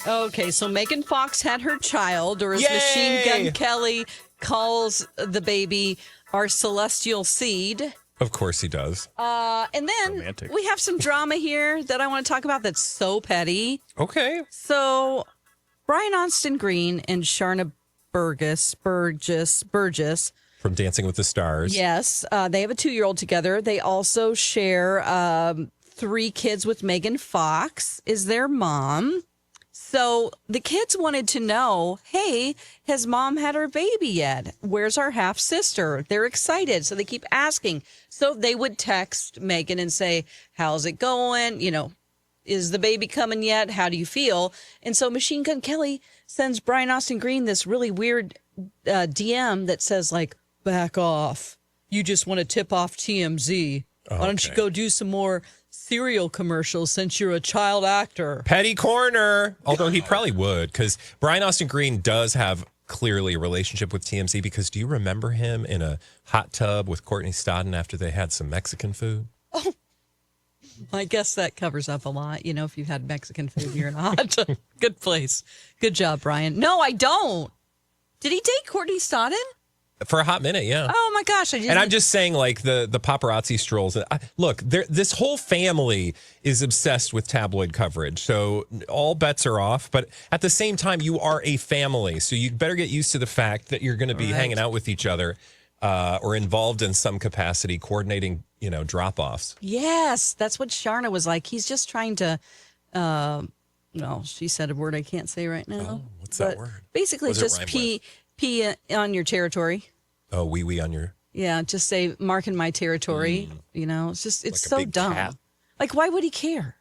Okay, so Megan Fox had her child, or as Yay! Machine Gun Kelly calls the baby, our celestial seed. Of course he does. And then Romantic. we have some drama here that I want to talk about that's so petty. Okay. So Brian Austin Green and Sharna Burgess, From Dancing with the Stars. yes, they have a 2-year-old together. They also share 3 kids with Megan Fox, is their mom. So the kids wanted to know, hey, has mom had her baby yet? Where's our half sister? They're excited. So they keep asking. So they would text Megan and say, how's it going? You know, is the baby coming yet? How do you feel? And so Machine Gun Kelly sends Brian Austin Green this really weird DM that says, like, back off. You just want to tip off TMZ. Why don't you go do some more cereal commercials since you're a child actor? Petty corner. Although he probably would, because Brian Austin Green does have clearly a relationship with TMZ, because do you remember him in a hot tub with Courtney Stodden after they had some Mexican food? Oh, I guess that covers up a lot. You know, if you've had Mexican food, you're in a hot tub. Good place. Good job, Brian. No, I don't. Did he date Courtney Stodden? For a hot minute, yeah. Oh, my gosh. I didn't. And I'm just saying, like, the paparazzi strolls. Look, this whole family is obsessed with tabloid coverage. So all bets are off. But at the same time, you are a family. So you better get used to the fact that you're going to be hanging out with each other or involved in some capacity, coordinating, drop-offs. Yes, that's what Sharna was like. He's just trying to, no, she said a word I can't say right now. Oh, what's that word? Basically, What does it just rhyme pee on your territory. Oh, wee on your... Yeah, just say, marking my territory. It's just, it's Like a so big dumb. cat. Like, why would he care?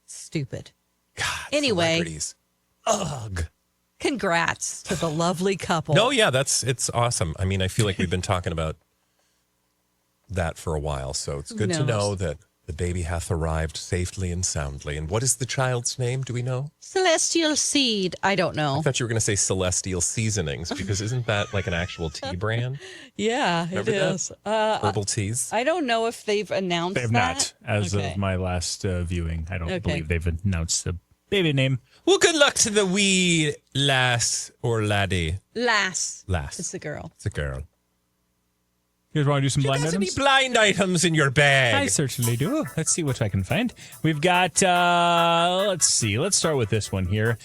Stupid. God, Anyway. celebrities. Ugh. Congrats to the lovely couple. No, yeah, it's awesome. I mean, I feel like we've been talking about that for a while, so it's good to know that the baby hath arrived safely and soundly. And what is the child's name? Do we know? Celestial Seed. I don't know. I thought you were going to say Celestial Seasonings, because isn't that like an actual tea brand? Yeah, Remember it is. Herbal teas? I don't know if they've announced They have that. not. As of my last viewing, I don't Okay. believe they've announced the baby name. Well, good luck to the wee lass or laddie. Lass. Lass. It's the girl. It's a girl. You guys want to do some You blind got any items? blind items in your bag? I certainly do. Let's see what I can find. We've got, let's see. Let's start with this one here.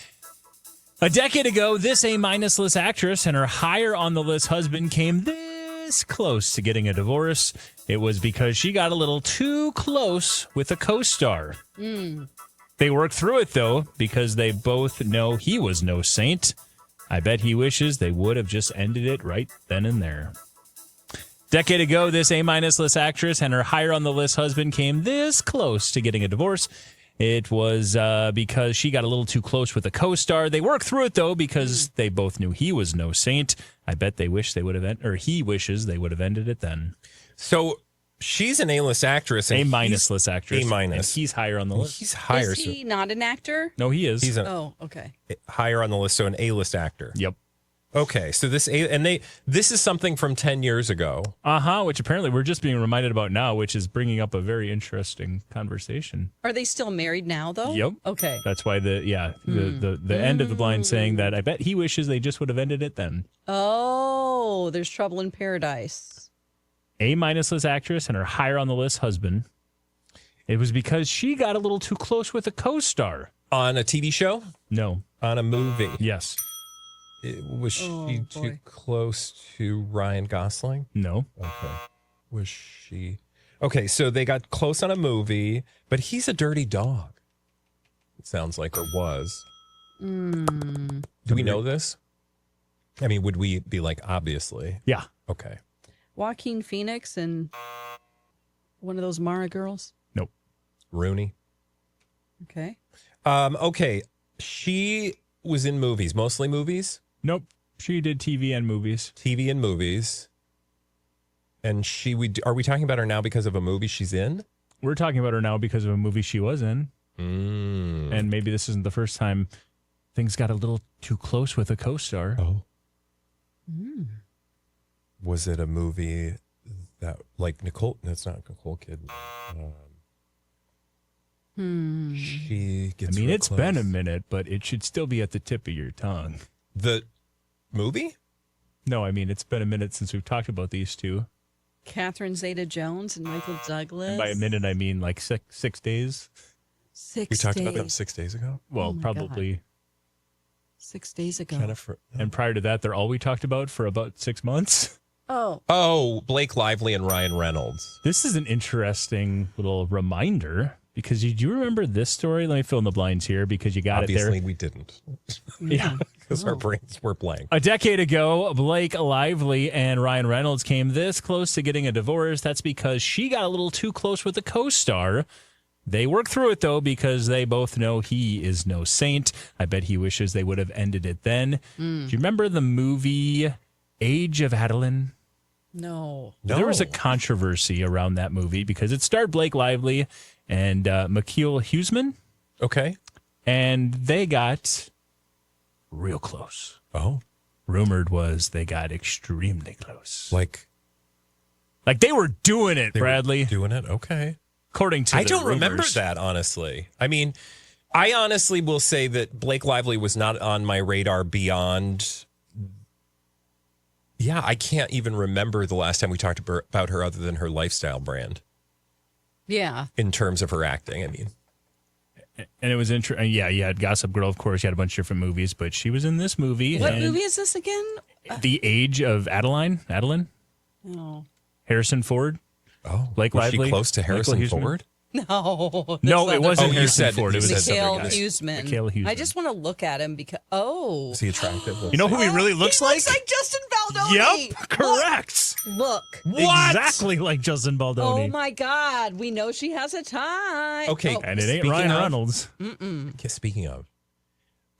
A decade ago, this A-minus list actress and her higher on the list husband came this close to getting a divorce. It was because she got a little too close with a co-star. They worked through it, though, because they both know he was no saint. I bet he wishes they would have just ended it right then and there. Decade ago, this A-minus list actress and her higher on the list husband came this close to getting a divorce. It was because she got a little too close with a co-star. They worked through it, though, because they both knew he was no saint. I bet they wish they would have, or he wishes they would have ended it then. So she's an A-list actress. And A-minus list actress. A-minus. And he's higher on the list. He's higher. Is he not an actor? No, he is. He's Oh, okay. higher on the list, so an A-list actor. Yep. Okay, so this is something from 10 years ago. Which apparently we're just being reminded about now, which is bringing up a very interesting conversation. Are they still married now, though? Yep. Okay. That's why the end of the blind saying that I bet he wishes they just would have ended it then. Oh, there's trouble in paradise. A-minus list actress and her higher on the list husband. It was because she got a little too close with a co-star. On a TV show? No. On a movie? Yes. Was she too close to Ryan Gosling? No. Okay. Was she? Okay, so they got close on a movie, but he's a dirty dog. It sounds like, or was. Do we know this? I mean, would we be like, obviously? Yeah. Okay. Joaquin Phoenix and one of those Mara girls? Nope. Rooney? Okay. Okay. She was in movies, mostly movies? Nope. She did TV and movies. TV and movies. And are we talking about her now because of a movie she's in? We're talking about her now because of a movie she was in. And maybe this isn't the first time things got a little too close with a co-star. Oh. Was it a movie that, like Nicole? No, it's not Nicole Kidman. She gets. I mean, real it's close. been a minute, but it should still be at the tip of your tongue. The movie. No, I mean, it's been a minute since we've talked about these two. Catherine Zeta-Jones and Michael Douglas. And by a minute, I mean like 6 days. 6 We talked days. about them 6 days ago. Well, my probably. 6 days ago. Jennifer. And prior to that, they're all we talked about for about 6 months. Oh, Blake Lively and Ryan Reynolds. This is an interesting little reminder because you do remember this story. Let me fill in the blinds here because you got Obviously, it there. we didn't Yeah. because our brains were blank. A decade ago, Blake Lively and Ryan Reynolds came this close to getting a divorce. That's because she got a little too close with the co-star. They worked through it, though, because they both know he is no saint. I bet he wishes they would have ended it then. Do you remember the movie Age of Adeline? No. There was a controversy around that movie because it starred Blake Lively and McKeel Huseman, Okay. and they got real close. Oh, Rumored was they got extremely close. like Like they were doing it, they were Bradley. doing it. Okay. According to I the don't remember rumors. that, honestly. I mean, I honestly will say that Blake Lively was not on my radar beyond. Yeah, I can't even remember the last time we talked about her other than her lifestyle brand Yeah. in terms of her acting. I mean, And it was interesting. Yeah, you had Gossip Girl, of course. You had a bunch of different movies, but she was in this movie. What and movie is this again? The Age of Adeline. Oh. Harrison Ford. oh, Blake was she Lively? close to Michael Harrison Huseman? Ford? No. No, it wasn't Oh, you Harrison said- Ford. It you was said this something Mikhail other guy. Huseman. Mikhail Huseman. I just want to look at him because Is he attractive? You know who he really looks he like? looks like Justin Baldoni. Yep, correct. Look. What? Exactly like Justin Baldoni. Oh my God. We know she has a tie. Okay, Oh, And it ain't Speaking Ryan of- Reynolds. Okay, speaking of,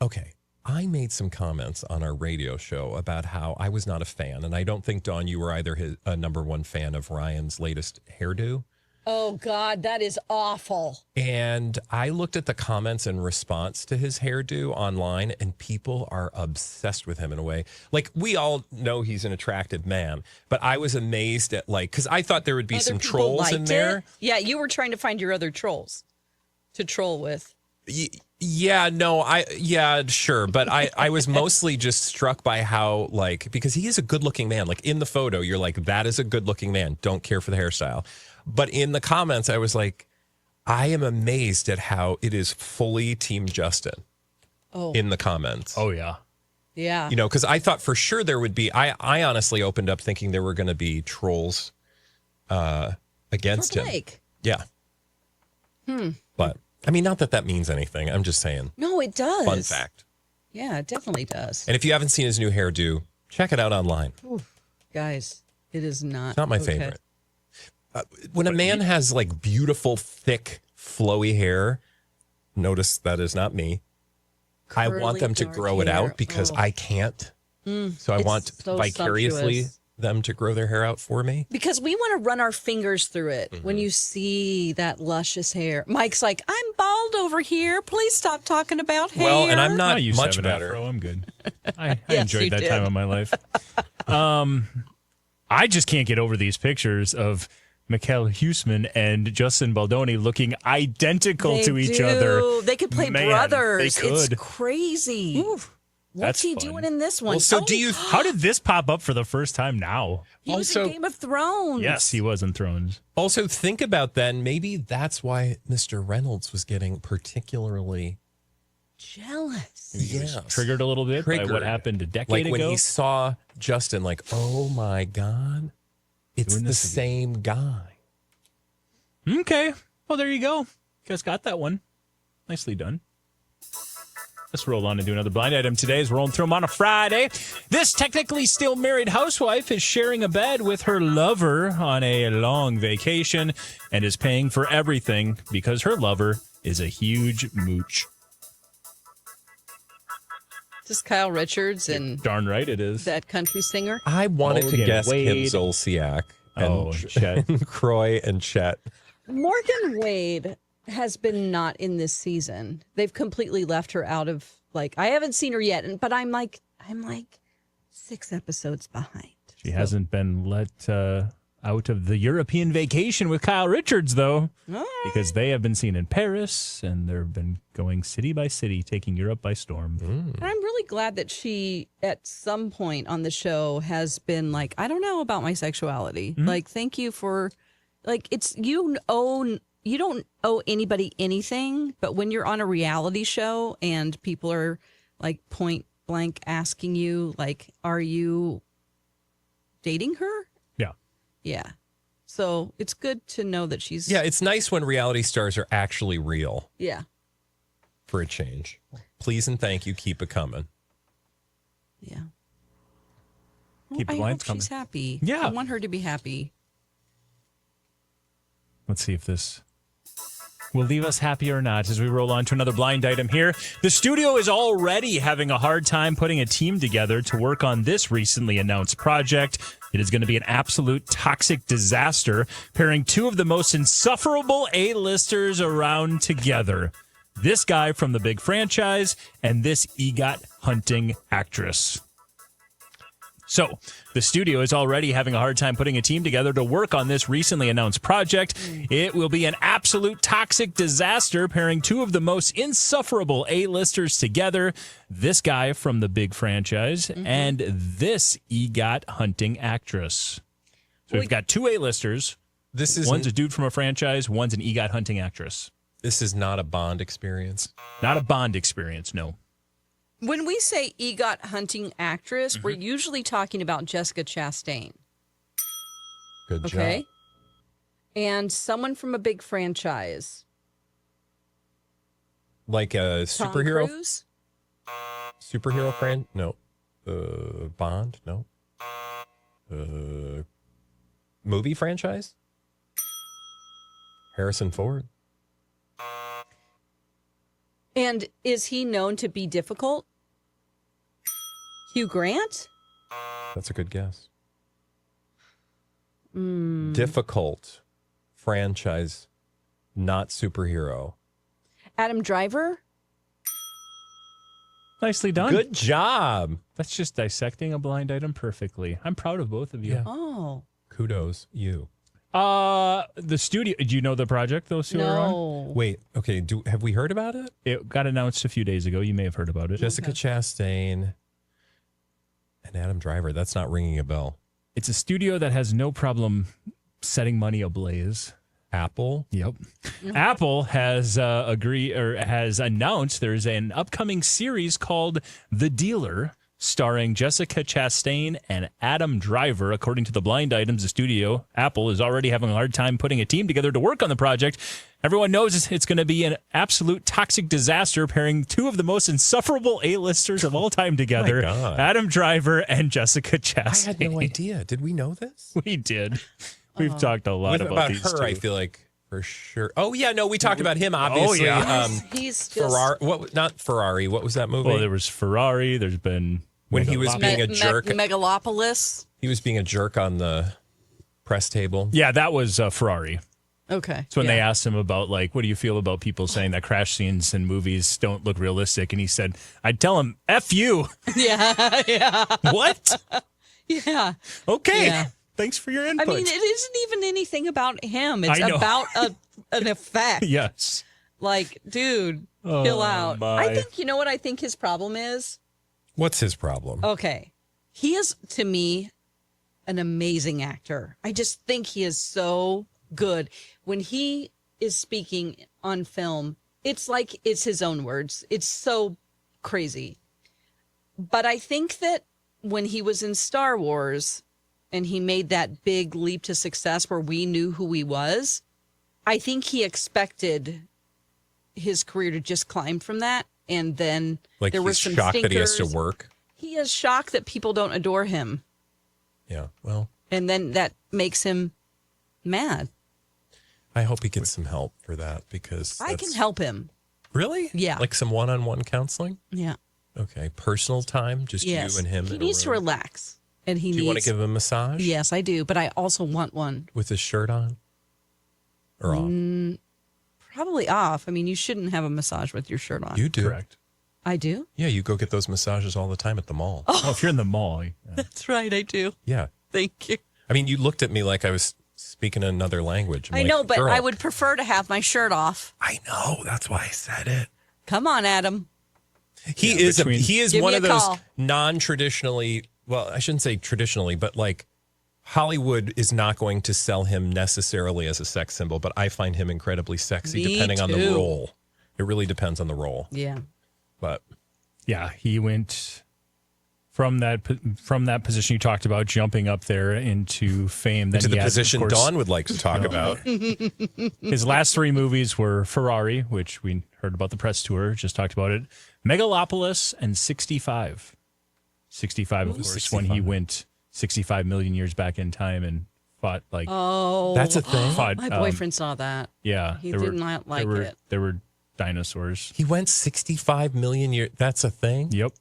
okay, I made some comments on our radio show about how I was not a fan, and I don't think, Dawn, you were either a number one fan of Ryan's latest hairdo. Oh God, that is awful. And I looked at the comments in response to his hairdo online, and people are obsessed with him in a way. Like, we all know he's an attractive man, but I was amazed at, like, because I thought there would be Other some people trolls in liked there. it? Yeah, you were trying to find your other trolls to troll with. Yeah, no, sure. But I was mostly just struck by how, like, because he is a good looking man. Like, in the photo, you're like, that is a good looking man. Don't care for the hairstyle. But in the comments, I was like, I am amazed at how it is fully Team Justin in the comments. Oh, yeah. Yeah. You know, because I thought for sure there would be, I honestly opened up thinking there were going to be trolls against For him. Blake. Yeah. But, I mean, not that that means anything. I'm just saying. No, it does. Fun fact. Yeah, it definitely does. And if you haven't seen his new hairdo, check it out online. Guys, it is not. It's not my okay. favorite. When a man has like beautiful, thick, flowy hair, notice that is not me. I want Curly, them to dark grow it hair. out because Oh. I can't. So I It's want so vicariously sumptuous. them to grow their hair out for me. Because we want to run our fingers through it Mm-hmm. when you see that luscious hair. Mike's like, I'm bald over here. Please stop talking about hair. Well, and I'm I not used to much have an better. afro. I'm good. I Yes, enjoyed you that did. time of my life. I just can't get over these pictures of Mikhail Huseman and Justin Baldoni looking identical They to each do. other. They could play Man, brothers. they could. It's crazy. What's That's he fun. doing in this one? Well, so Oh, do you? How did this pop up for the first time now? He was also- in Game of Thrones. Yes, he was in Thrones. Also, think about then. Maybe that's why Mr. Reynolds was getting particularly Jealous. yes. Triggered a little bit by what Triggered. happened a decade Like ago. when he saw Justin, like, oh my God, it's Doing the this again. same guy. Okay. Well, there you go. You guys got that one. Nicely done. Let's roll on and do another blind item today as we're rolling through them on a Friday. This technically still married housewife is sharing a bed with her lover on a long vacation and is paying for everything because her lover is a huge mooch. Just Kyle Richards and Darn right it is. that country singer. I wanted to Morgan guess Kim Wade. Zolciak and Oh, Chet. Croy and Chet. Morgan Wade has been not in this season. They've completely left her out of, like, I haven't seen her yet, but I'm like 6 episodes behind. She hasn't been let out of the European vacation with Kyle Richards, though, because they have been seen in Paris and they've been going city by city, taking Europe by storm. And I'm really glad that she, at some point on the show, has been like, I don't know about my sexuality. Like, thank you for, like, it's you don't owe anybody anything, but when you're on a reality show and people are like point blank asking you, like, are you dating her? Yeah. Yeah. So it's good to know that she's. Yeah, it's nice when reality stars are actually real Yeah. for a change. Please and thank you. Keep it coming. Yeah. Keep the I lines hope coming. she's happy. Yeah. I want her to be happy. Let's see if this will leave us happy or not as we roll on to another blind item here. The studio is already having a hard time putting a team together to work on this recently announced project. It is going to be an absolute toxic disaster, pairing two of the most insufferable A-listers around together. This guy from the big franchise and this EGOT hunting actress. So, the studio is already having a hard time putting a team together to work on this recently announced project. It will be an absolute toxic disaster, pairing two of the most insufferable A-listers together. This guy from the big franchise and this EGOT hunting actress. So we've got two A-listers. One's a dude from a franchise. One's an EGOT hunting actress. This is not a Bond experience. Not a Bond experience, no. When we say EGOT hunting actress, we're usually talking about Jessica Chastain. Good Okay. job. And someone from a big franchise. Like a Tom superhero Cruise? friend? No. Bond? No. Movie franchise? Harrison Ford? And is he known to be difficult? Hugh Grant? That's a good guess. Difficult franchise, not superhero. Adam Driver? Nicely done. Good job. That's just dissecting a blind item perfectly. I'm proud of both of you. Yeah. Oh. Kudos, you. The studio. Do you know the project those two are on? No. Wait, okay. Have we heard about it? It got announced a few days ago. You may have heard about it. Jessica Chastain and Adam Driver. That's not ringing a bell. It's a studio that has no problem setting money ablaze. Apple. Yep. Apple has has announced there's an upcoming series called The Dealer, starring Jessica Chastain and Adam Driver. According to the blind items, the studio, Apple, is already having a hard time putting a team together to work on the project. Everyone knows it's going to be an absolute toxic disaster, pairing two of the most insufferable A-listers of all time together, My God. Adam Driver and Jessica Chastain. I had no idea. Did we know this? We did. We've talked a lot about these her, two. I feel like, for sure. Oh, yeah, no, we talked about him, obviously. yeah. He's just Ferrari. Not Ferrari. What was that movie? Well, there was Ferrari. There's been When he was being a jerk. Megalopolis. He was being a jerk on the press table. Yeah, that was Ferrari. Okay. So when they asked him about, like, what do you feel about people saying that crash scenes in movies don't look realistic? And he said, I'd tell him, F you. Yeah. What? Yeah. Okay. Yeah. Thanks for your I input. mean, it isn't even anything about him. It's I know. about an effect. Yes. Like, dude, Oh, chill out. my. I think, you know what I think his problem is? What's his problem? Okay. He is, to me, an amazing actor. I just think he is so good. When he is speaking on film, it's like it's his own words. It's so crazy. But I think that when he was in Star Wars and he made that big leap to success where we knew who he was, I think he expected his career to just climb from that. And then Like there were he's some shocked stinkers. that he has to work. He is shocked that people don't adore him. Yeah, well, And then that makes him mad. I hope he gets some help for that because I can help him. Really? Yeah. Like some one-on-one counseling? Yeah. Okay. Personal time, just Yes. you and him. He in a needs to room? relax. And he Do needs. you want to give him a massage? Yes, I do. But I also want one. With his shirt on? Or off? Probably off. I mean, you shouldn't have a massage with your shirt on. You do. Correct. I do? Yeah, you go get those massages all the time at the mall. Oh, if you're in the mall. Yeah. That's right. I do. Yeah. Thank you. I mean, you looked at me like I was speaking another language. I'm I like, know, but "Girl." I would prefer to have my shirt off. I know. That's why I said it. Come on, Adam. He is Give one me of a those call. non-traditionally, well, I shouldn't say traditionally, but like Hollywood is not going to sell him necessarily as a sex symbol, but I find him incredibly sexy Me depending on the too. role. It really depends on the role. Yeah. But Yeah, he went from that position you talked about, jumping up there into fame. Then to the he had, of position course, Dawn would like to talk about. his last 3 movies were Ferrari, which we heard about the press tour, just talked about it, Megalopolis, and 65. 65, of course, 65. when he went 65 million years back in time and fought like That's a thing. fought, My boyfriend saw that. yeah, He did not like it. There were dinosaurs. He went 65 million years. That's a thing? Yep.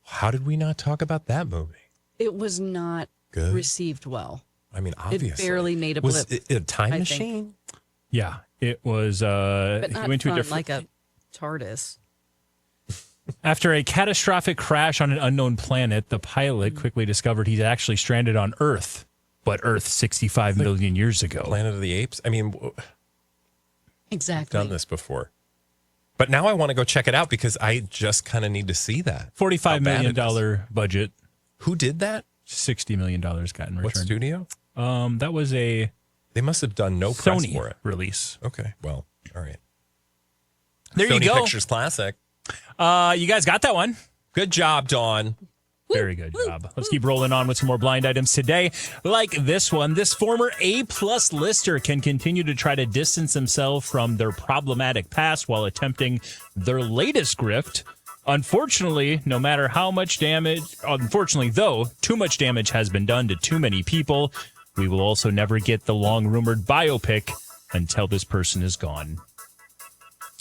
How did we not talk about that movie? It was not Good. received well. I mean, obviously. barely made a Was blip, it a time I think. machine? Yeah, it was. But He not went to a fun, different. like a TARDIS. After a catastrophic crash on an unknown planet, the pilot quickly discovered he's actually stranded on Earth, but Earth 65 million years ago. Planet of the Apes? I mean, Exactly. done this before. But now I want to go check it out because I just kind of need to see that. $45 How bad million it is. budget, Who did that? $60 million got in return. What studio? That was a They must have done no press Sony for it. release. Okay, well, all right. There Sony you go. Pictures Classic. You guys got that one. Good job, Dawn. Very good job. Let's keep rolling on with some more blind items today. Like this one, this former A-plus lister can continue to try to distance themselves from their problematic past while attempting their latest grift. Unfortunately, no matter how much damage, though, too much damage has been done to too many people. We will also never get the long-rumored biopic until this person is gone.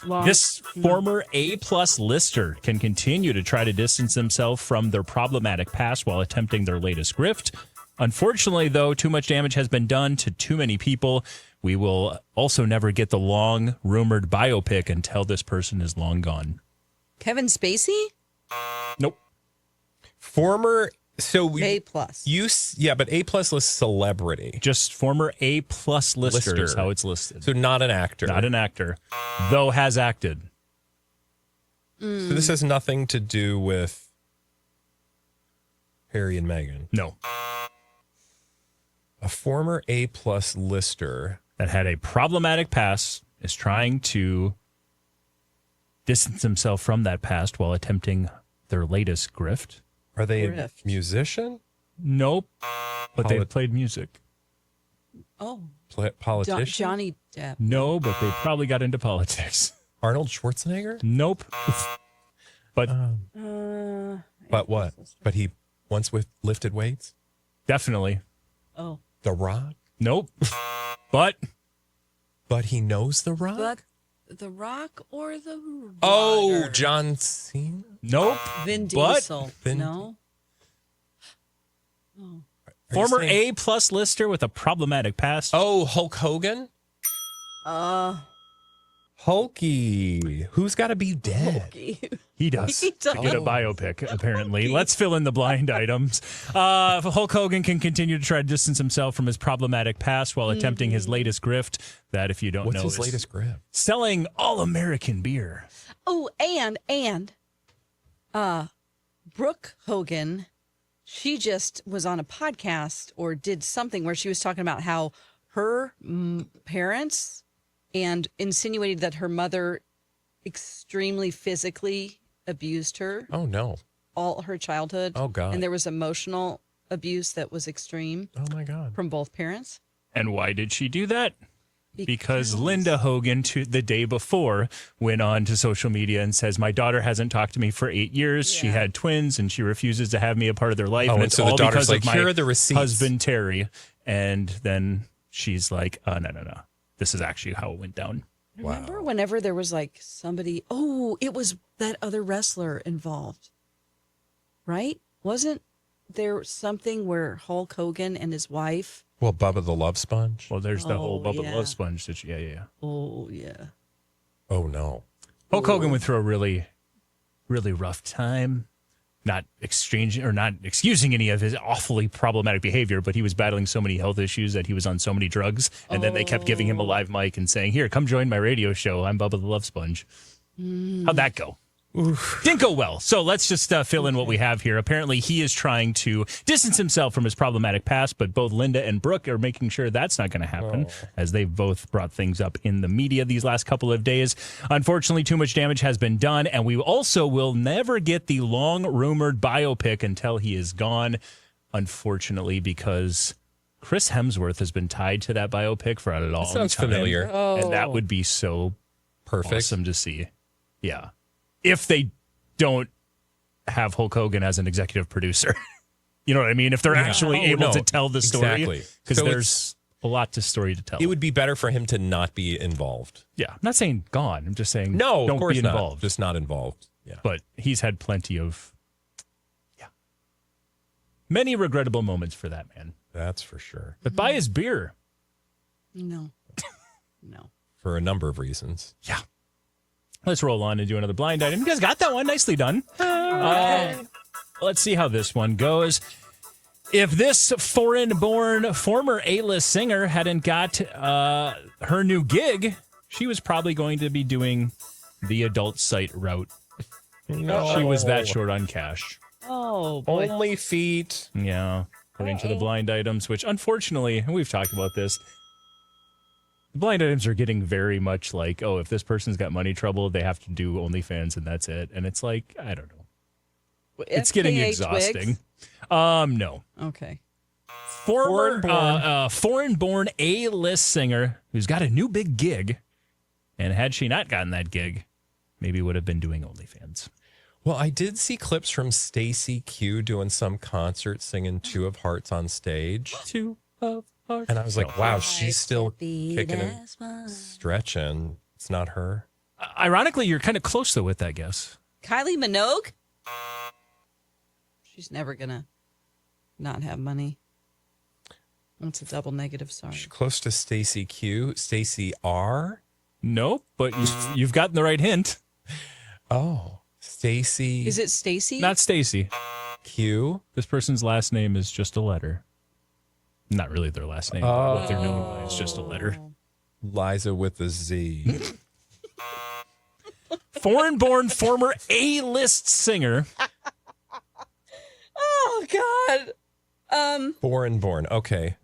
Well, This former A-plus lister can continue to try to distance themselves from their problematic past while attempting their latest grift. Unfortunately, though, too much damage has been done to too many people. We will also never get the long-rumored biopic until this person is long gone. Kevin Spacey? Nope. Former, so A plus. but A-plus list celebrity. Just former A-plus lister is Lister. how it's listed. So not an actor. Not an actor, though has acted. So this has nothing to do with Harry and Meghan. No. A former A-plus lister. That had a problematic past is trying to distance himself from that past while attempting their latest grift. Are they Grift. a musician? Nope. But they played music. Oh, Politician? Johnny Depp. No, but they probably got into politics. Arnold Schwarzenegger? Nope. But But what? But he once lifted weights? definitely. Oh, The Rock? Nope. But But he knows The Rock? but The Rock or the Oh, Rotter? John Cena? nope. Vin but Diesel. Vin- No. Are you Former saying- A-plus lister with a problematic past. Oh, Hulk Hogan? Hulky. Who's got to be dead? He does. He does. To get a biopic, apparently. Let's fill in the blind items. Hulk Hogan can continue to try to distance himself from his problematic past while attempting his latest grift. That, if you don't What's know, his is latest grip? selling all-American beer. Oh, and Brooke Hogan, she just was on a podcast or did something where she was talking about how her parents and insinuated that her mother extremely physically abused her Oh, no. all her childhood. Oh, God. And there was emotional abuse that was extreme Oh, my God. from both parents. And why did she do that? Because Linda Hogan, the day before, went on to social media and says, my daughter hasn't talked to me for 8 years. She Yeah. had twins, and she refuses to have me a part of their life. Oh, and and it's so the all daughter's because like, of my "Here are the receipts." husband, Terry. And then she's like, no. This is actually how it went down. Remember whenever there was like somebody, it was that other wrestler involved, right? Wasn't there something where Hulk Hogan and his wife? Well, Bubba the Love Sponge? Well, there's the whole Oh, Bubba yeah. Love Sponge situation. Yeah. Oh, yeah. Oh, no. Hulk Hogan went through a really, really rough time. not exchanging or not excusing any of his awfully problematic behavior, but he was battling so many health issues that he was on so many drugs. And then they kept giving him a live mic and saying, here, come join my radio show. I'm Bubba the Love Sponge. How'd that go? Oof. Didn't go well. So let's just fill in what we have here. Apparently, he is trying to distance himself from his problematic past, but both Linda and Brooke are making sure that's not going to happen, as they've both brought things up in the media these last couple of days. Unfortunately, too much damage has been done, and we also will never get the long-rumored biopic until he is gone, unfortunately, because Chris Hemsworth has been tied to that biopic for a long time. Sounds familiar. And that would be so Perfect. awesome to see. Yeah. If they don't have Hulk Hogan as an executive producer. You know what I mean? If they're actually able to tell the story. Exactly. Because So there's a lot to story to tell. It would be better for him to not be involved. Yeah. I'm not saying gone. I'm just saying No, don't of course be not. involved. Just not involved. Yeah. But he's had plenty of many regrettable moments for that man. That's for sure. But buy his beer. No. No. For a number of reasons. Yeah. Let's roll on and do another blind item. You guys got that one. Nicely done. Let's see how this one goes. If this foreign-born former A-list singer hadn't got her new gig, she was probably going to be doing the adult site route. No. She was that short on cash. Oh, boy. Only feet. Yeah, according to the blind items, which unfortunately, and we've talked about this, the blind items are getting very much like, oh, if this person's got money trouble, they have to do OnlyFans and that's it. And it's like, I don't know. It's getting FKA exhausting. Twigs? No. Okay. Foreign-born A-list singer who's got a new big gig, and had she not gotten that gig, maybe would have been doing OnlyFans. Well, I did see clips from Stacey Q doing some concert singing Two of Hearts on stage. Two of Hearts. And I was like, wow, she's still kicking and stretching. It's not her. Ironically, you're kind of close, though, with that guess. Kylie Minogue? She's never going to not have money. That's a double negative, sorry. She's close to Stacey Q. Stacey R. Nope, but you've gotten the right hint. Oh, Stacey. Is it Stacy? Not Stacy. Q. This person's last name is just a letter. Not really their last name. What they're known by is just a letter. Liza with a Z. Foreign-born former A-list singer. Oh, God. Foreign-born. Okay.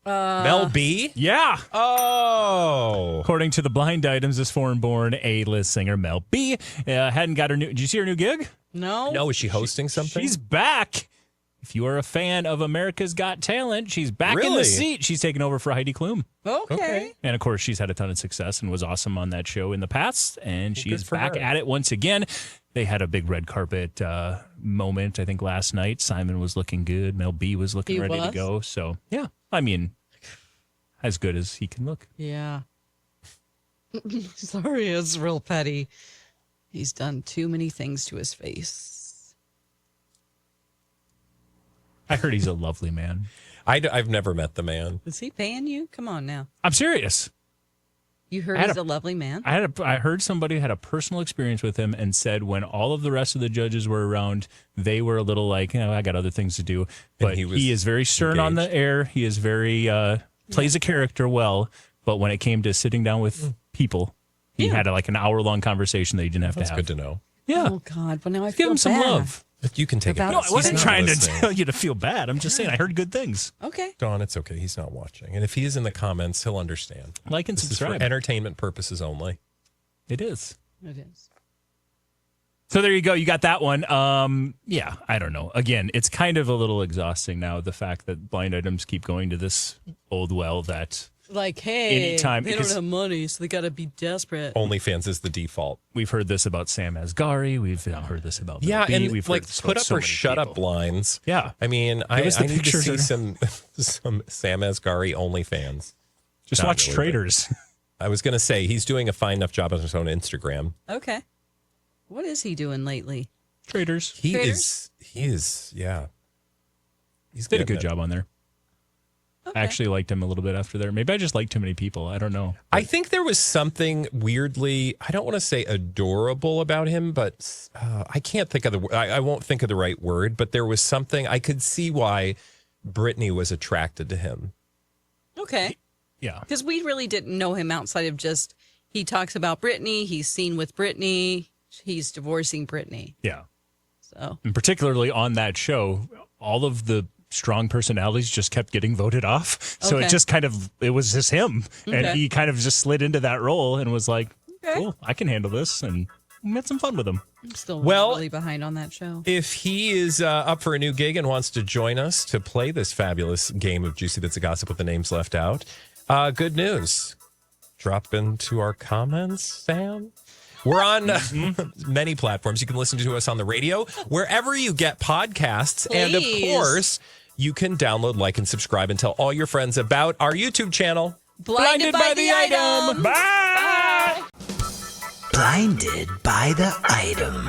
Mel B? Yeah. Oh. According to the blind items, this foreign-born A-list singer, Mel B, hadn't got her new... Did you see her new gig? No. No, is she hosting something? She's back. If you are a fan of America's Got Talent, she's back in the Really? seat. She's taking over for Heidi Klum. Okay. And, of course, she's had a ton of success and was awesome on that show in the past. And she's for back her. at it once again. They had a big red carpet moment, I think, last night. Simon was looking good. Mel B was looking He ready to was? go. So, yeah, I mean, as good as he can look. Yeah. Sorry, it's real petty. He's done too many things to his face. I heard he's a lovely man. I've never met the man. Is he paying you? Come on now. I'm serious. You heard I had he's a lovely man? I heard somebody had a personal experience with him and said when all of the rest of the judges were around, they were a little like, I got other things to do. But he is very stern on the air. He is very, plays a character well. But when it came to sitting down with people, he had like an hour-long conversation that he didn't have That's to have. good to know. Yeah. Oh, God. But now I Give feel him some bad. love. You can take it. About- No, I wasn't He's not trying to listening. tell you to feel bad. I'm just saying I heard good things. Okay. Dawn, it's okay. He's not watching. And if he is in the comments, he'll understand. Like and This is subscribe. for entertainment purposes only. It is. It is. So there you go. You got that one. Yeah, I don't know. Again, it's kind of a little exhausting now, the fact that blind items keep going to this old well that Like, hey, Anytime, they don't because- have money, so they got to be desperate. OnlyFans is the default. we've heard this about Sam Asghari. We've heard this about Yeah, Mel B. and We've like heard this put about up so or many shut up people. blinds. Yeah. I mean, I us the need to pictures see or- some Sam Asghari OnlyFans. Just Not watch really, Traders. I was going to say he's doing a fine enough job on his own Instagram. Okay. What is he doing lately? Traders. He Traders? is, yeah. He's Did a getting good it. job on there. I actually liked him a little bit after there. Maybe I just liked too many people. I don't know. I think there was something weirdly, I don't want to say adorable about him, but I can't think of I won't think of the right word, but there was something, I could see why Brittany was attracted to him. Okay. Yeah. Because we really didn't know him outside of just, he talks about Brittany, he's seen with Brittany, he's divorcing Brittany. Yeah. So, And particularly on that show, all of the strong personalities just kept getting voted off. So Okay. it just it was just him. And Okay. he kind of just slid into that role and was like, Okay. cool, I can handle this. And we had some fun with him. I'm still Well- really behind on that show. If he is up for a new gig and wants to join us to play this fabulous game of Juicy Bits of Gossip with the names left out, good news. Drop into our comments, Sam. We're on many platforms. You can listen to us on the radio, wherever you get podcasts. And of Please. course, you can download, like, and subscribe and tell all your friends about our YouTube channel. Blinded by the item. Bye! Blinded by the item.